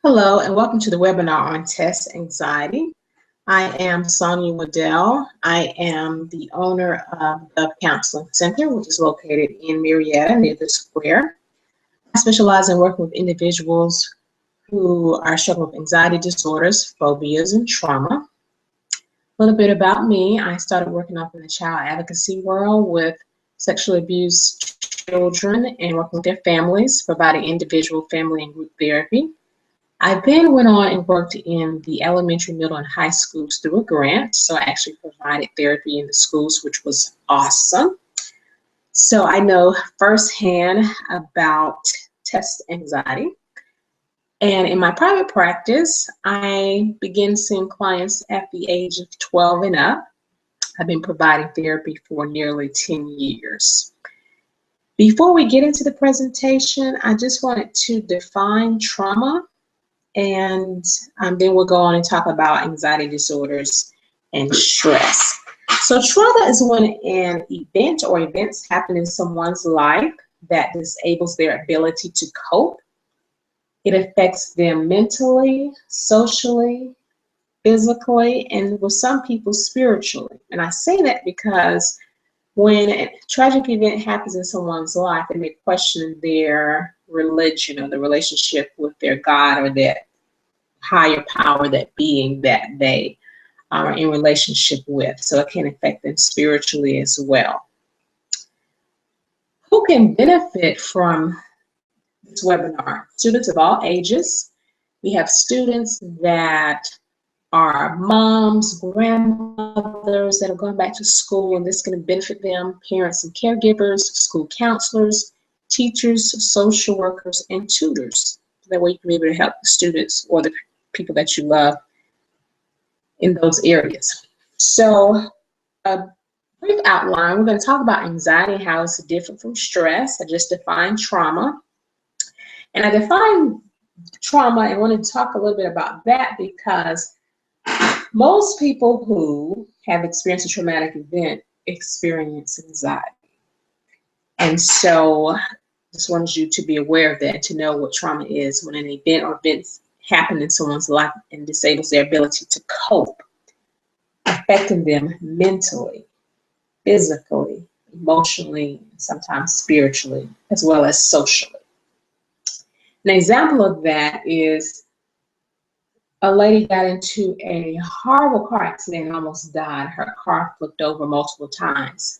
Hello, and welcome to the webinar on test anxiety. I am Sonia Waddell. I am the owner of the Counseling Center, which is located in Marietta near the Square. I specialize in working with individuals who are struggling with anxiety disorders, phobias, and trauma. A little bit about me: I started working up in the child advocacy world with sexually abused children and working with their families, providing individual, family, and group therapy. I then went on and worked in the elementary, middle, and high schools through a grant. So I actually provided therapy in the schools, which was awesome. So I know firsthand about test anxiety. And in my private practice, I began seeing clients at the age of 12 and up. I've been providing therapy for nearly 10 years. Before we get into the presentation, I just wanted to define trauma. And then we'll go on and talk about anxiety disorders and stress. So trauma is when an event or events happen in someone's life that disables their ability to cope. It affects them mentally, socially, physically, and with some people spiritually. And I say that because when a tragic event happens in someone's life, they may question their religion or the relationship with their God or that higher power, that being that they are in relationship with. So it can affect them spiritually as well. Who can benefit from this webinar? Students of all ages. We have students that are moms, grandmothers that are going back to school, and this is going to benefit them, parents and caregivers, school counselors, teachers, social workers, and tutors. That way you can be able to help the students or the people that you love in those areas. So a brief outline, we're going to talk about anxiety and how it's different from stress. I just defined trauma. And I defined trauma and wanted to talk a little bit about that because most people who have experienced a traumatic event experience anxiety. And so just wanted you to be aware of that, to know what trauma is when an event or events happen in someone's life and disables their ability to cope, affecting them mentally, physically, emotionally, sometimes spiritually, as well as socially. An example of that is a lady got into a horrible car accident and almost died. Her car flipped over multiple times.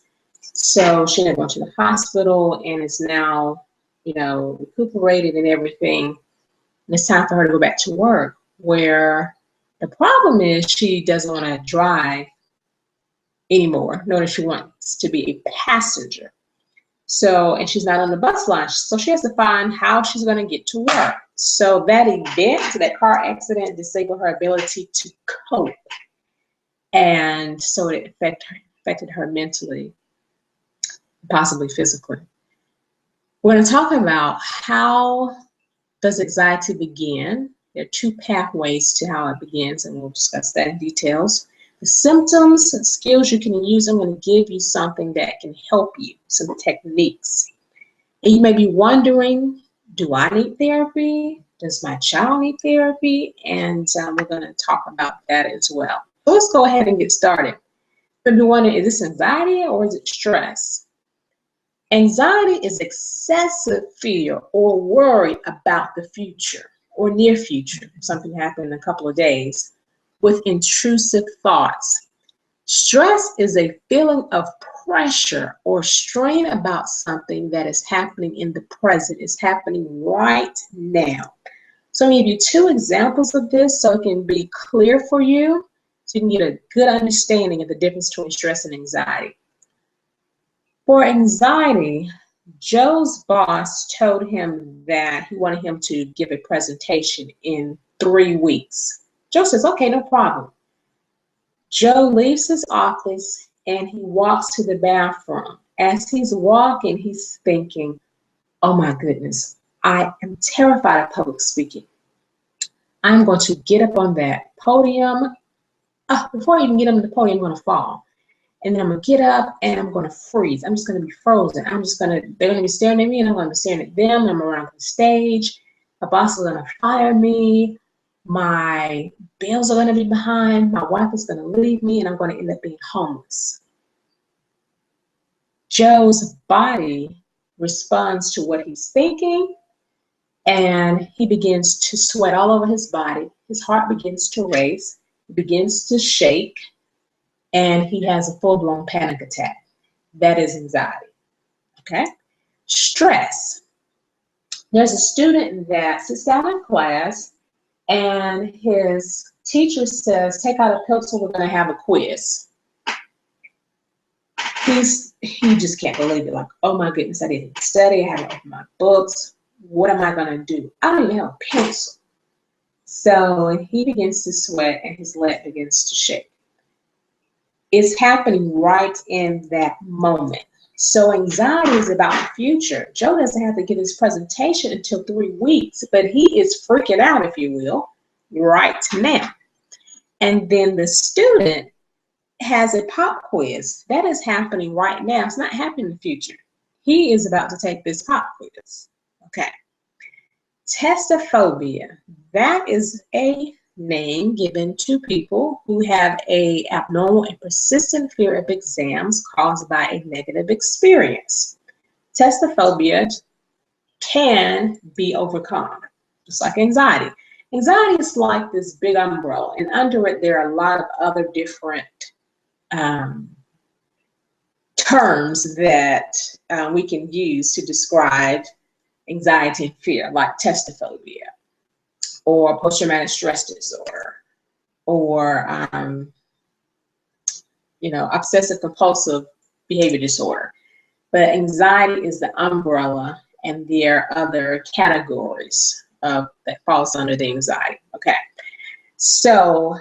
So she ended up going to the hospital and is now, recuperated and everything. And it's time for her to go back to work, where the problem is she doesn't want to drive anymore, nor does she wants to be a passenger. So, and she's not on the bus line, so she has to find how she's going to get to work. So that event, that car accident, disabled her ability to cope. And so it affected her mentally, possibly physically. We're going to talk about how does anxiety begin. There are two pathways to how it begins, and we'll discuss that in details. The symptoms and skills you can use. I'm going to give you something that can help you, some techniques. And you may be wondering, do I need therapy? Does my child need therapy? And we're going to talk about that as well. So let's go ahead and get started. You're be wondering, is this anxiety or is it stress? Anxiety is excessive fear or worry about the future or near future. Something happened in a couple of days, with intrusive thoughts. Stress is a feeling of pressure or strain about something that is happening in the present, is happening right now. So I'm going to give you two examples of this so it can be clear for you, so you can get a good understanding of the difference between stress and anxiety. For anxiety, Joe's boss told him that he wanted him to give a presentation in 3 weeks. Joe says, okay, no problem. Joe leaves his office and he walks to the bathroom. As he's walking, he's thinking, oh my goodness, I am terrified of public speaking. I'm going to get up on that podium. Before I even get up on the podium, I'm going to fall. And then I'm going to get up and I'm going to freeze. I'm just going to be frozen. They're going to be staring at me and I'm going to be staring at them. I'm around the stage. My boss is going to fire me. My bills are going to be behind. My wife is going to leave me, and I'm going to end up being homeless. Joe's body responds to what he's thinking, and he begins to sweat all over his body. His heart begins to race, begins to shake, and he has a full-blown panic attack. That is anxiety. Okay? Stress. There's a student that sits down in class, and his teacher says, take out a pencil, we're going to have a quiz. He just can't believe it. Like, oh my goodness, I didn't study. I haven't opened my books. What am I going to do? I don't even have a pencil. So he begins to sweat and his leg begins to shake. It's happening right in that moment. So anxiety is about the future. Joe doesn't have to give his presentation until 3 weeks, but he is freaking out, if you will, right now. And then the student has a pop quiz. That is happening right now. It's not happening in the future. He is about to take this pop quiz. Okay. Testophobia. That is a name given to people who have a abnormal and persistent fear of exams caused by a negative experience. Testophobia can be overcome, just like anxiety. Anxiety is like this big umbrella, and under it there are a lot of other different terms that we can use to describe anxiety and fear, like testophobia, or post-traumatic stress disorder, or obsessive compulsive behavior disorder. But anxiety is the umbrella, and there are other categories that falls under the anxiety. Okay, so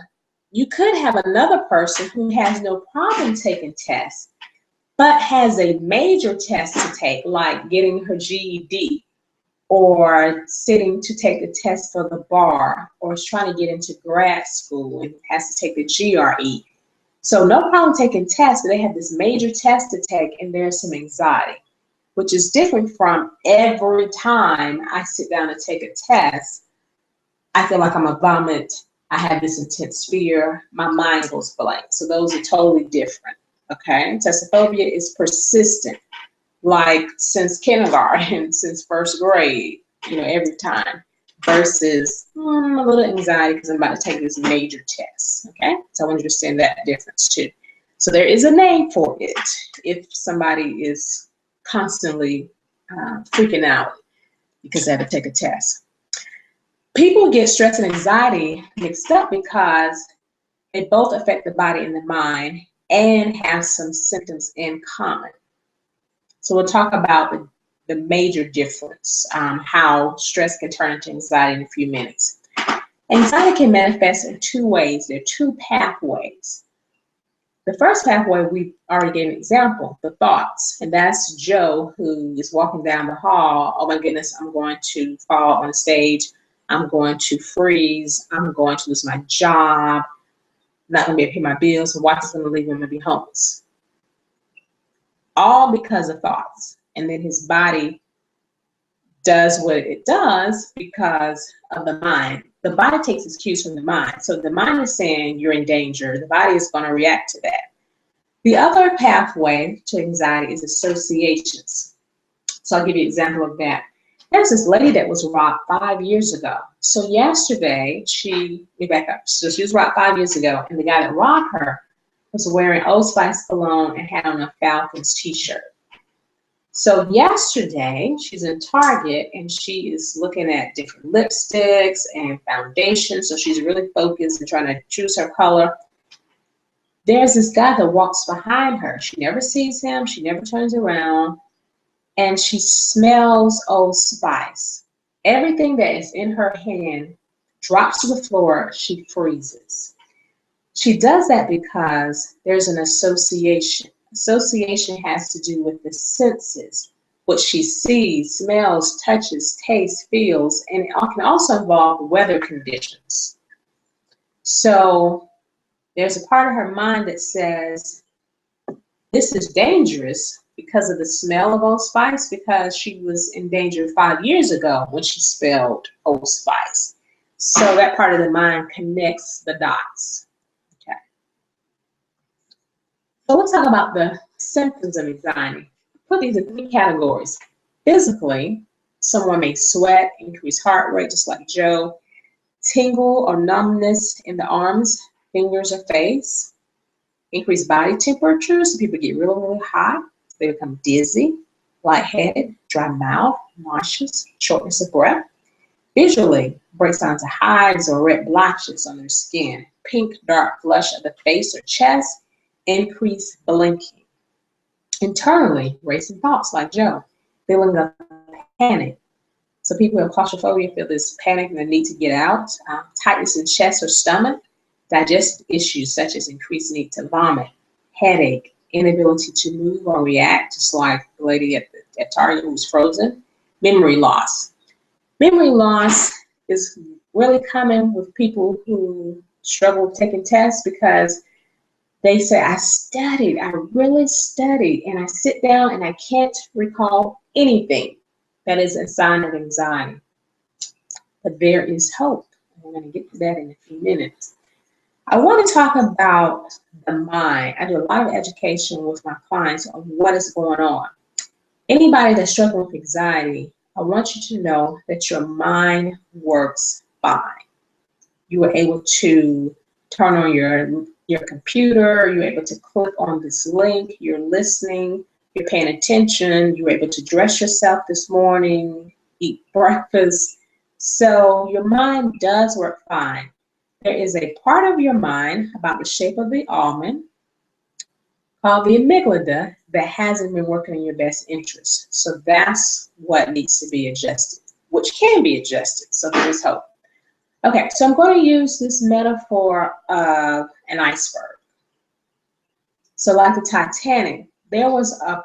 you could have another person who has no problem taking tests, but has a major test to take, like getting her GED, or sitting to take the test for the bar, or is trying to get into grad school and has to take the GRE. So no problem taking tests, but they have this major test to take, and there's some anxiety, which is different from every time I sit down to take a test, I feel like I'm a vomit. I have this intense fear. My mind goes blank. So those are totally different. Okay. Testophobia is persistent, like since kindergarten, since first grade, every time, versus a little anxiety because I'm about to take this major test. Okay. So I want you to understand that difference too. So there is a name for it if somebody is constantly freaking out because they have to take a test. People get stress and anxiety mixed up because they both affect the body and the mind and have some symptoms in common. So we'll talk about the major difference, how stress can turn into anxiety in a few minutes. Anxiety can manifest in 2 ways. There are 2 pathways. The first pathway, we already gave an example, the thoughts. And that's Joe, who is walking down the hall. Oh my goodness, I'm going to fall on the stage. I'm going to freeze. I'm going to lose my job. I'm not going to be able to pay my bills. My wife is going to leave me. I'm going to be homeless. All because of thoughts. And then his body does what it does because of the mind. The body takes its cues from the mind. So the mind is saying you're in danger. The body is going to react to that. The other pathway to anxiety is associations. So I'll give you an example of that. There's this lady that was robbed 5 years ago. So yesterday, let me back up. So she was robbed 5 years ago, and the guy that robbed her was wearing Old Spice cologne and had on a Falcons t-shirt. So yesterday, she's in Target, and she is looking at different lipsticks and foundations. So she's really focused and trying to choose her color. There's this guy that walks behind her. She never sees him. She never turns around. And she smells Old Spice. Everything that is in her hand drops to the floor. She freezes. She does that because there's an association. Association has to do with the senses, what she sees, smells, touches, tastes, feels, and it can also involve weather conditions. So there's a part of her mind that says, this is dangerous because of the smell of Old Spice, because she was in danger 5 years ago when she spelled Old Spice. So that part of the mind connects the dots. Okay. So we'll talk about the symptoms of anxiety. Put these in 3 categories. Physically, someone may sweat, increase heart rate, just like Joe, tingle or numbness in the arms, fingers, or face, increased body temperature, so people get really, really hot. They become dizzy, lightheaded, dry mouth, nauseous, shortness of breath. Visually, breaks down to hives or red blotches on their skin, pink, dark flush of the face or chest, increased blinking. Internally, racing thoughts like Joe, feeling of panic. So people with claustrophobia feel this panic and the need to get out, tightness in chest or stomach, digestive issues such as increased need to vomit, headache, inability to move or react, just like the lady at Target who was frozen, memory loss. Memory loss is really common with people who struggle with taking tests because they say, I really studied, and I sit down and I can't recall anything. That is a sign of anxiety. But there is hope. I'm going to get to that in a few minutes. I want to talk about the mind. I do a lot of education with my clients on what is going on. Anybody that's struggling with anxiety, I want you to know that your mind works fine. You are able to turn on your computer, you're able to click on this link, you're listening, you're paying attention, you're able to dress yourself this morning, eat breakfast. So your mind does work fine. There is a part of your mind about the shape of the almond called the amygdala that hasn't been working in your best interest. So that's what needs to be adjusted, which can be adjusted. So there is hope. Okay, so I'm going to use this metaphor of an iceberg. So like the Titanic, there was a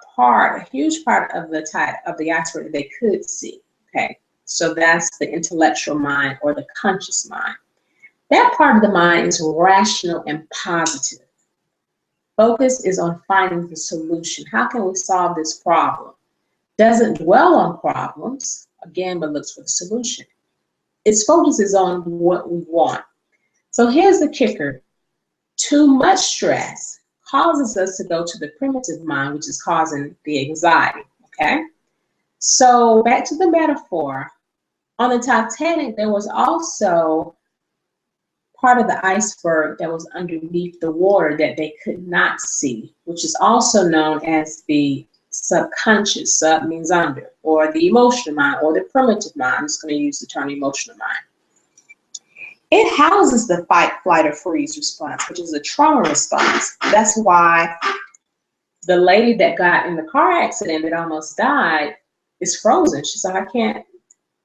huge part of the iceberg that they could see. Okay, so that's the intellectual mind or the conscious mind. That part of the mind is rational and positive. Focus is on finding the solution. How can we solve this problem? Doesn't dwell on problems, again, but looks for the solution. Its focus is on what we want. So here's the kicker. Too much stress causes us to go to the primitive mind, which is causing the anxiety, okay? So back to the metaphor. On the Titanic, there was also part of the iceberg that was underneath the water that they could not see, which is also known as the subconscious. Sub means under, or the emotional mind, or the primitive mind. I'm just going to use the term emotional mind. It houses the fight, flight, or freeze response, which is a trauma response. That's why the lady that got in the car accident that almost died is frozen. She's like, I can't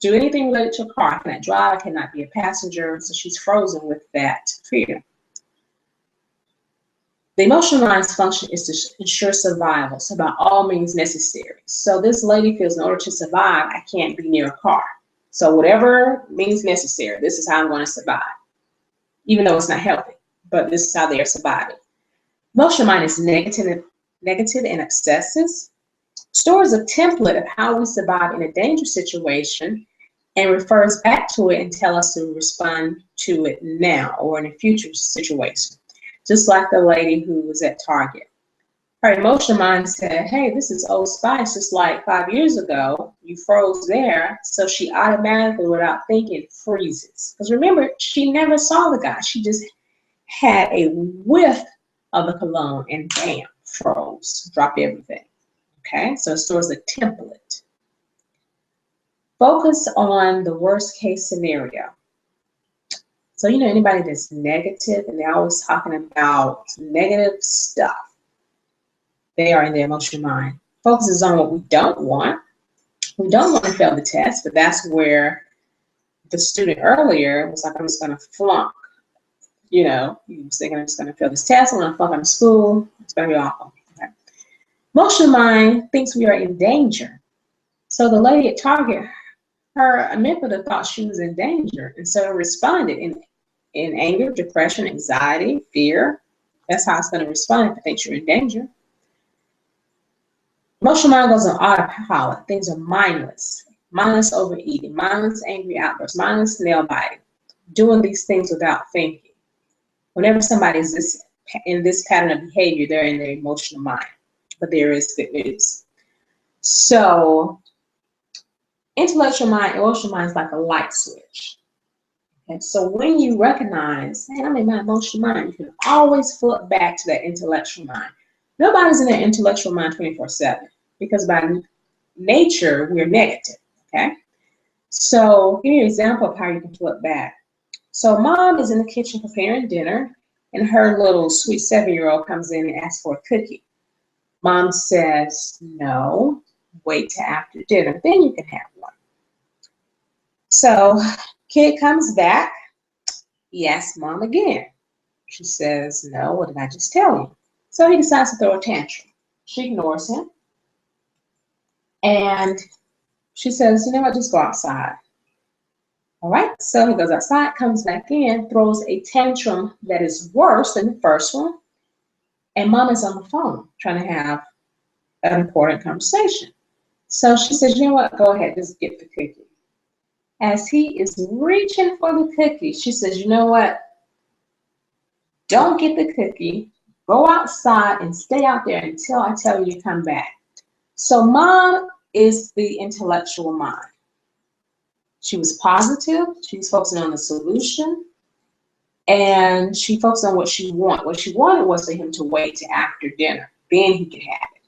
do anything related to a car. I cannot drive, I cannot be a passenger. So she's frozen with that fear. The emotional mind's function is to ensure survival, so by all means necessary. So this lady feels in order to survive, I can't be near a car. So whatever means necessary, this is how I'm going to survive, even though it's not healthy, but this is how they are surviving. Emotional mind is negative and obsessive, stores a template of how we survive in a dangerous situation and refers back to it and tell us to respond to it now or in a future situation. Just like the lady who was at Target. Her emotional mind said, hey, this is Old Spice, just like 5 years ago, you froze there. So she automatically, without thinking, freezes. Because remember, she never saw the guy. She just had a whiff of the cologne and bam, froze, dropped everything. Okay, so it stores a template. Focus on the worst case scenario. So, you know, anybody that's negative and they're always talking about negative stuff, they are in the emotional mind. Focus is on what we don't want. We don't want to fail the test, but that's where the student earlier was like, I'm just going to flunk. You know, he was thinking, I'm just going to fail this test. I'm going to flunk out of school. It's going to be awful. Okay. Emotional mind thinks we are in danger. So the lady at Target, her amygdala thought she was in danger, and so it responded in anger, depression, anxiety, fear. That's how it's going to respond if it thinks you're in danger. Emotional mind goes on autopilot. Things are mindless. Mindless overeating, mindless angry outbursts, mindless nail biting, doing these things without thinking. Whenever somebody is in this pattern of behavior, they're in their emotional mind. But there is good news. So intellectual mind, emotional mind is like a light switch. And so when you recognize, hey, I'm in my emotional mind, you can always flip back to that intellectual mind. Nobody's in their intellectual mind 24/7 because by nature, we're negative, okay? So give you an example of how you can flip back. So mom is in the kitchen preparing dinner, and her little sweet 7-year-old comes in and asks for a cookie. Mom says, no, wait till after dinner, then you can have one. So kid comes back, he asks mom again. She says, no, what did I just tell you? So he decides to throw a tantrum. She ignores him, and she says, you know what, just go outside. All right, so he goes outside, comes back in, throws a tantrum that is worse than the first one, and mom is on the phone trying to have an important conversation. So she says, you know what, go ahead, just get the cookie. As he is reaching for the cookie, she says, you know what, don't get the cookie, go outside and stay out there until I tell you to come back. So mom is the intellectual mind. She was positive, she was focusing on the solution, and she focused on what she wanted. What she wanted was for him to wait till after dinner, then he could have it.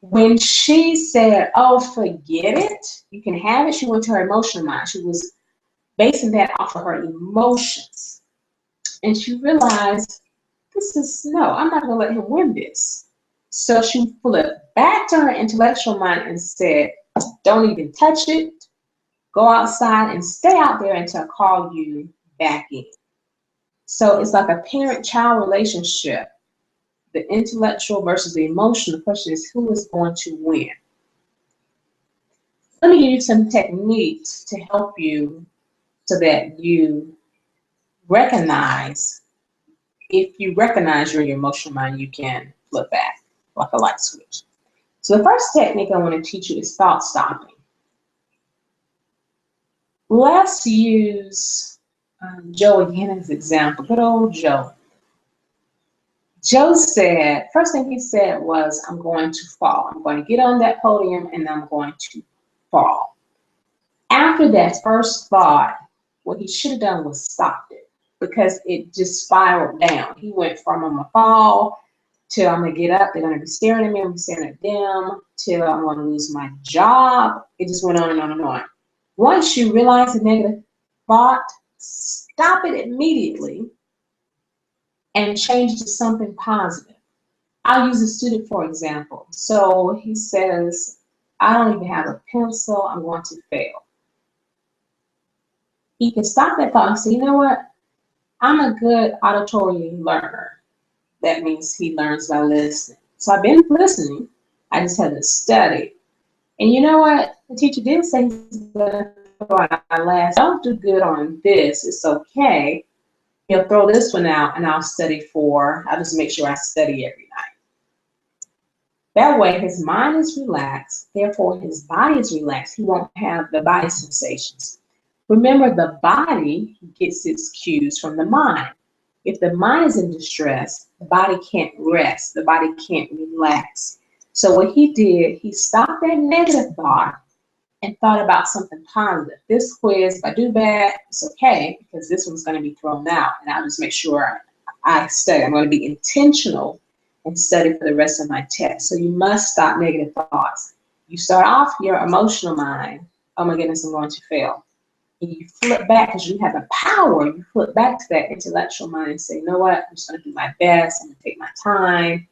When she said, oh, forget it, you can have it, she went to her emotional mind. She was basing that off of her emotions. And she realized, I'm not going to let him win this. So she flipped back to her intellectual mind and said, don't even touch it. Go outside and stay out there until I call you back in. So it's like a parent-child relationship. The intellectual versus the emotional. The question is, who is going to win? Let me give you some techniques to help you so that you recognize, if you recognize you're in your emotional mind, you can flip back like a light switch. So the first technique I want to teach you is thought stopping. Let's use Joe again as an example. Good old Joe. Joe said, first thing he said was, I'm going to fall. I'm going to get on that podium and I'm going to fall. After that first thought, what he should have done was stopped it, because it just spiraled down. He went from I'm gonna fall till I'm gonna get up, they're gonna be staring at me, I'm gonna be staring at them, till I'm gonna lose my job. It just went on and on and on. Once you realize the negative thought, stop it immediately and change it to something positive. I'll use a student for example. So he says, I don't even have a pencil, I'm going to fail. He can stop that thought and say, you know what? I'm a good auditory learner. That means he learns by listening. So I've been listening, I just haven't studied. And you know what? The teacher did say he's going to throw out my last. Don't do good on this, it's okay. He'll throw this one out and I'll just make sure I study every night. That way his mind is relaxed, therefore his body is relaxed. He won't have the body sensations. Remember, the body gets its cues from the mind. If the mind is in distress, the body can't rest, the body can't relax. So what he did, he stopped that negative thought and thought about something positive. This quiz, if I do bad, it's okay, because this one's going to be thrown out, and I'll just make sure I study. I'm going to be intentional and study for the rest of my test. So you must stop negative thoughts. You start off your emotional mind, oh my goodness, I'm going to fail. And you flip back, because you have the power, you flip back to that intellectual mind and say, you know what, I'm just going to do my best, I'm going to take my time,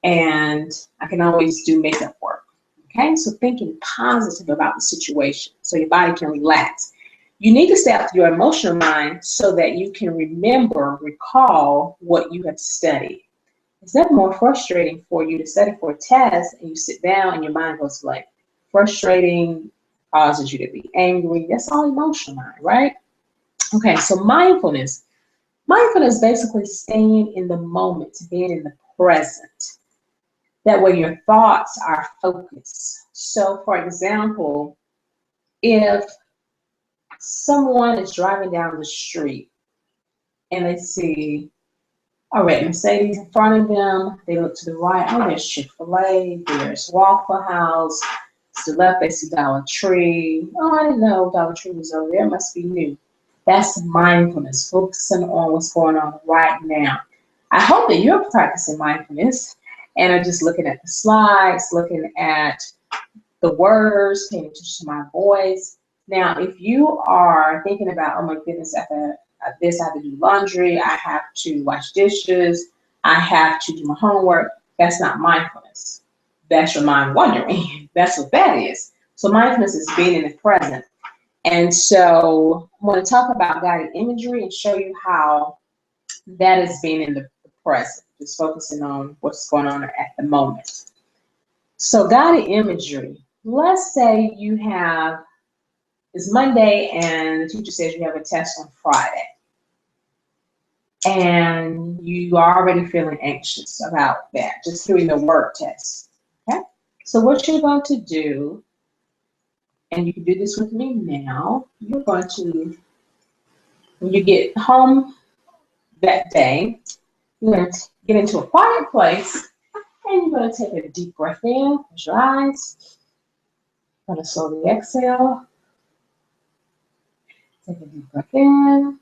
and I can always do makeup work. Okay, so thinking positive about the situation so your body can relax. You need to stay out of your emotional mind so that you can recall what you have studied. Is that more frustrating for you to study for a test and you sit down and your mind goes blank? Frustrating causes you to be angry. That's all emotional mind, right? Okay, so mindfulness. Mindfulness is basically staying in the moment, being in the present. That way your thoughts are focused. So for example, if someone is driving down the street and they see a red Mercedes in front of them, they look to the right, oh, there's Chick-fil-A, there's Waffle House. To the left, they see Dollar Tree. Oh, I didn't know Dollar Tree was over there, must be new. That's mindfulness, focusing on what's going on right now. I hope that you're practicing mindfulness and are just looking at the slides, looking at the words, paying attention to my voice. Now, if you are thinking about, oh my goodness, after this, I have to do laundry, I have to wash dishes, I have to do my homework, that's not mindfulness. That's your mind wandering. That's what that is. So mindfulness is being in the present. And so I want to talk about guided imagery and show you how that is being in the present, just focusing on what's going on at the moment. So guided imagery, let's say you have, it's Monday and the teacher says you have a test on Friday. And you are already feeling anxious about that, just doing the word test. Okay? So what you're going to do, and you can do this with me now, you're going to, when you get home that day, you're going to get into a quiet place and you're going to take a deep breath in, close your eyes. You're going to slowly exhale. Take a deep breath in.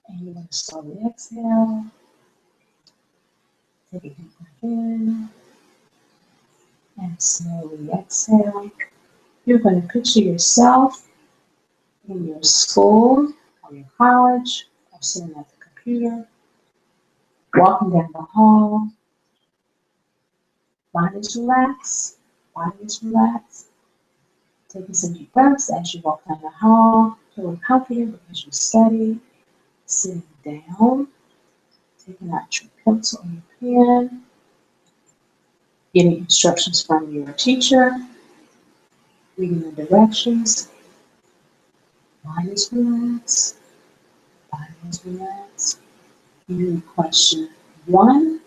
And you're going to slowly exhale. Take a deep breath in. And slowly exhale. You're going to picture yourself in your school or your college or sitting at the computer, walking down the hall. Mind is relaxed. Body is relaxed. Taking some deep breaths as you walk down the hall, feeling confident because you studied. Sitting down, taking out your pencil or your pen, getting instructions from your teacher, reading the directions. Mind is relaxed. Body is relaxed. You read question 1,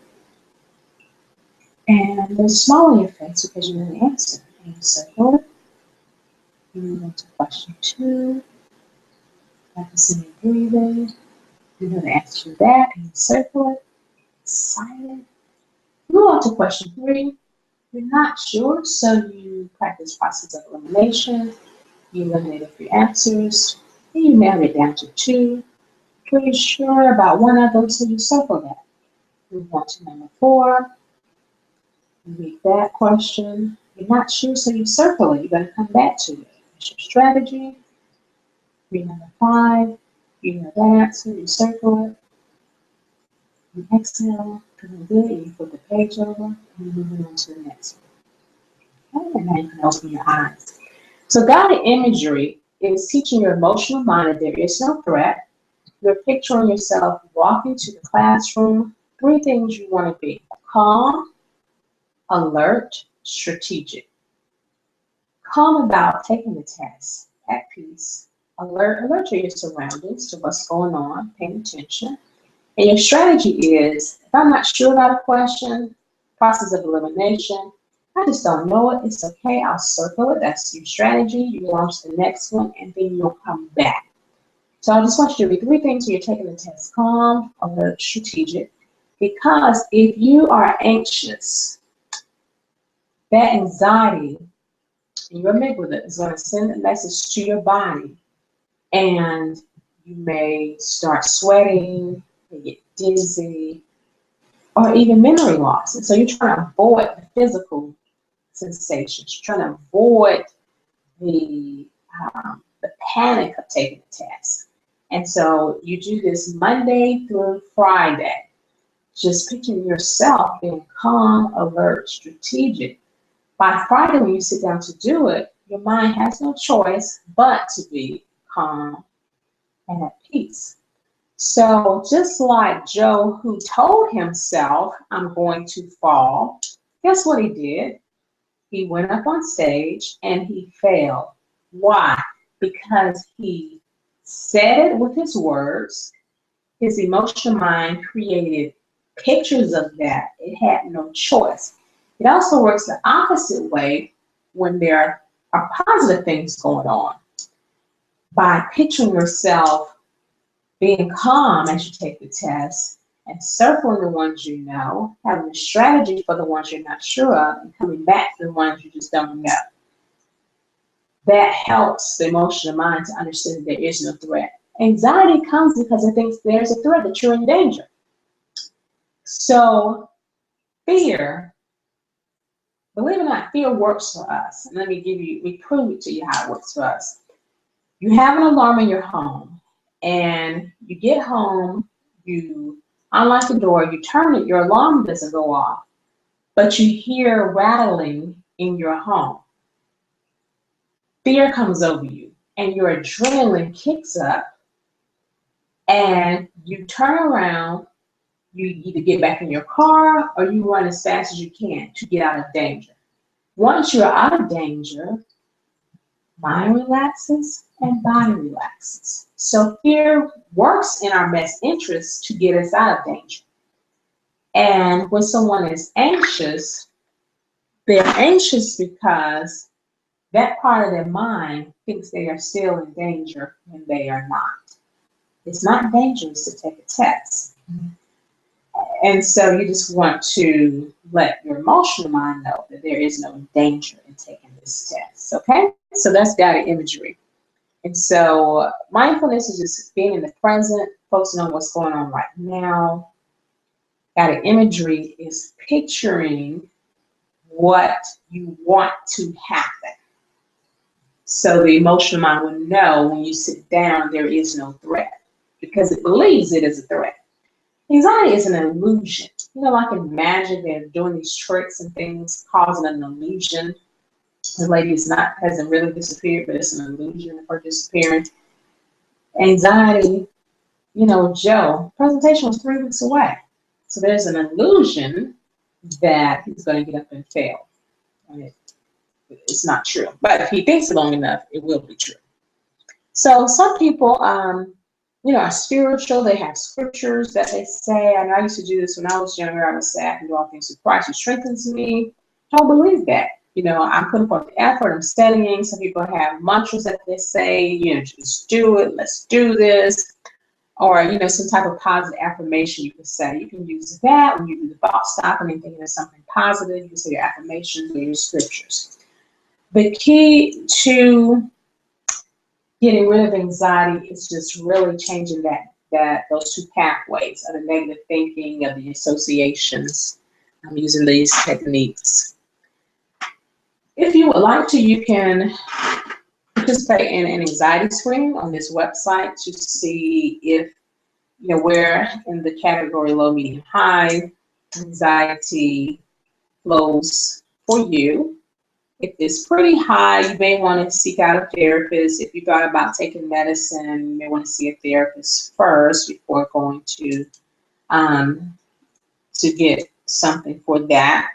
and there's a smile on your face because you know the answer. And you circle it. You move on to question 2. Practicing your breathing. You know the answer to that, and you circle it. Silent. Move on to question 3. You're not sure, so you practice process of elimination. You eliminate a few answers, and you narrow it down to 2. Pretty sure about one of them, so you circle that. Move on to number 4. You read that question. You're not sure, so you circle it. You're going to come back to it. It's your strategy. Read number 5. You know that answer, you circle it. You exhale, feeling good, you flip the page over, and you move on to the next one. Okay, and now you can open your eyes. So guided imagery is teaching your emotional mind that there is no threat. You're picturing yourself walking to the classroom. 3 things you want to be: calm, alert, strategic. Calm about taking the test, at peace. Alert to your surroundings, to what's going on, paying attention. And your strategy is, if I'm not sure about a question, process of elimination, I just don't know it, it's okay, I'll circle it. That's your strategy. You launch the next one, and then you'll come back. So I just want you to read 3 things when you're taking the test: calm, alert, strategic. Because if you are anxious, that anxiety in your amygdala is going to send a message to your body, and you may start sweating, you get dizzy, or even memory loss. And so you're trying to avoid the physical sensations. You're trying to avoid the panic of taking the test. And so you do this Monday through Friday, just picturing yourself being calm, alert, strategic. By Friday, when you sit down to do it, your mind has no choice but to be calm and at peace. So just like Joe, who told himself, I'm going to fall, guess what he did? He went up on stage and he failed. Why? Because he said it with his words. His emotional mind created pictures of that, it had no choice. It also works the opposite way when there are positive things going on. By picturing yourself being calm as you take the test and circling the ones you know, having a strategy for the ones you're not sure of, and coming back to the ones you just don't know. That helps the emotional mind to understand that there is no threat. Anxiety comes because it thinks there's a threat, that you're in danger. So fear, believe it or not, fear works for us. And let me prove it to you how it works for us. You have an alarm in your home, and you get home, you unlock the door, you turn it, your alarm doesn't go off, but you hear rattling in your home. Fear comes over you, and your adrenaline kicks up, and you turn around, you either get back in your car or you run as fast as you can to get out of danger. Once you're out of danger, mind relaxes and body relaxes. So fear works in our best interest to get us out of danger. And when someone is anxious, they're anxious because that part of their mind thinks they are still in danger when they are not. It's not dangerous to take a test. And so you just want to let your emotional mind know that there is no danger in taking this test, okay? So that's guided imagery. And so mindfulness is just being in the present, focusing on what's going on right now. Guided imagery is picturing what you want to happen. So the emotional mind will know when you sit down, there is no threat because it believes it is a threat. Anxiety is an illusion. You know, like in magic, they're doing these tricks and things, causing an illusion. The lady hasn't really disappeared, but it's an illusion of her disappearing. Anxiety, you know, Joe, presentation was 3 weeks away. So there's an illusion that he's going to get up and fail. And it's not true. But if he thinks long enough, it will be true. So some people, you know, are spiritual. They have scriptures that they say. I know I used to do this when I was younger. I would say, I can do all things through Christ who strengthens me. I don't believe that. You know, I'm putting forth the effort. I'm studying. Some people have mantras that they say, you know, just do it. Let's do this. Or, you know, some type of positive affirmation you can say. You can use that when you do the thought stopping and thinking of something positive. You can say your affirmations or your scriptures. The key to getting rid of anxiety is just really changing those two pathways of the negative thinking, of the associations. I'm using these techniques. If you would like to, you can participate in an anxiety screening on this website to see if, you know, where in the category low, medium, high anxiety flows for you. If it's pretty high, you may want to seek out a therapist. If you thought about taking medicine, you may want to see a therapist first before going to get something for that.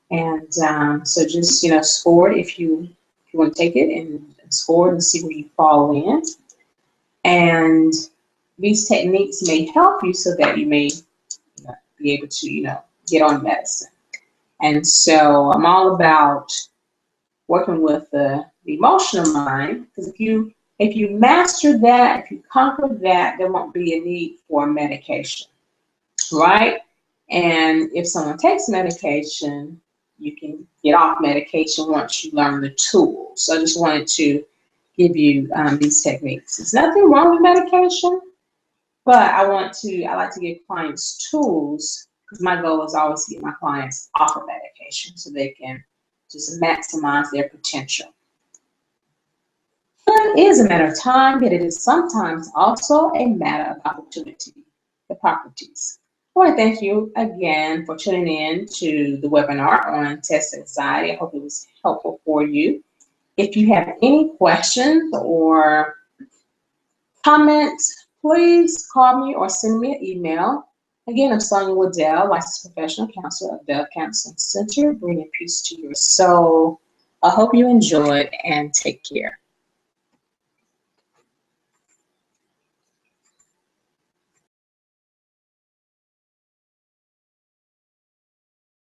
And so just, you know, score it if you want to take it and score and see where you fall in. And these techniques may help you so that you may be able to, you know, get on medicine. And so I'm all about working with the emotional mind, because if you master that, if you conquer that, there won't be a need for medication, right? And if someone takes medication, you can get off medication once you learn the tools. So I just wanted to give you these techniques. There's nothing wrong with medication, but I like to give clients tools, because my goal is always to get my clients off of medication so they can just maximize their potential. It is a matter of time, but it is sometimes also a matter of opportunity, Hippocrates. I want to thank you again for tuning in to the webinar on test anxiety. I hope it was helpful for you. If you have any questions or comments, please call me or send me an email. Again, I'm Sonia Waddell, licensed professional counselor of Bell Counseling Center, bringing peace to your soul. I hope you enjoyed and take care.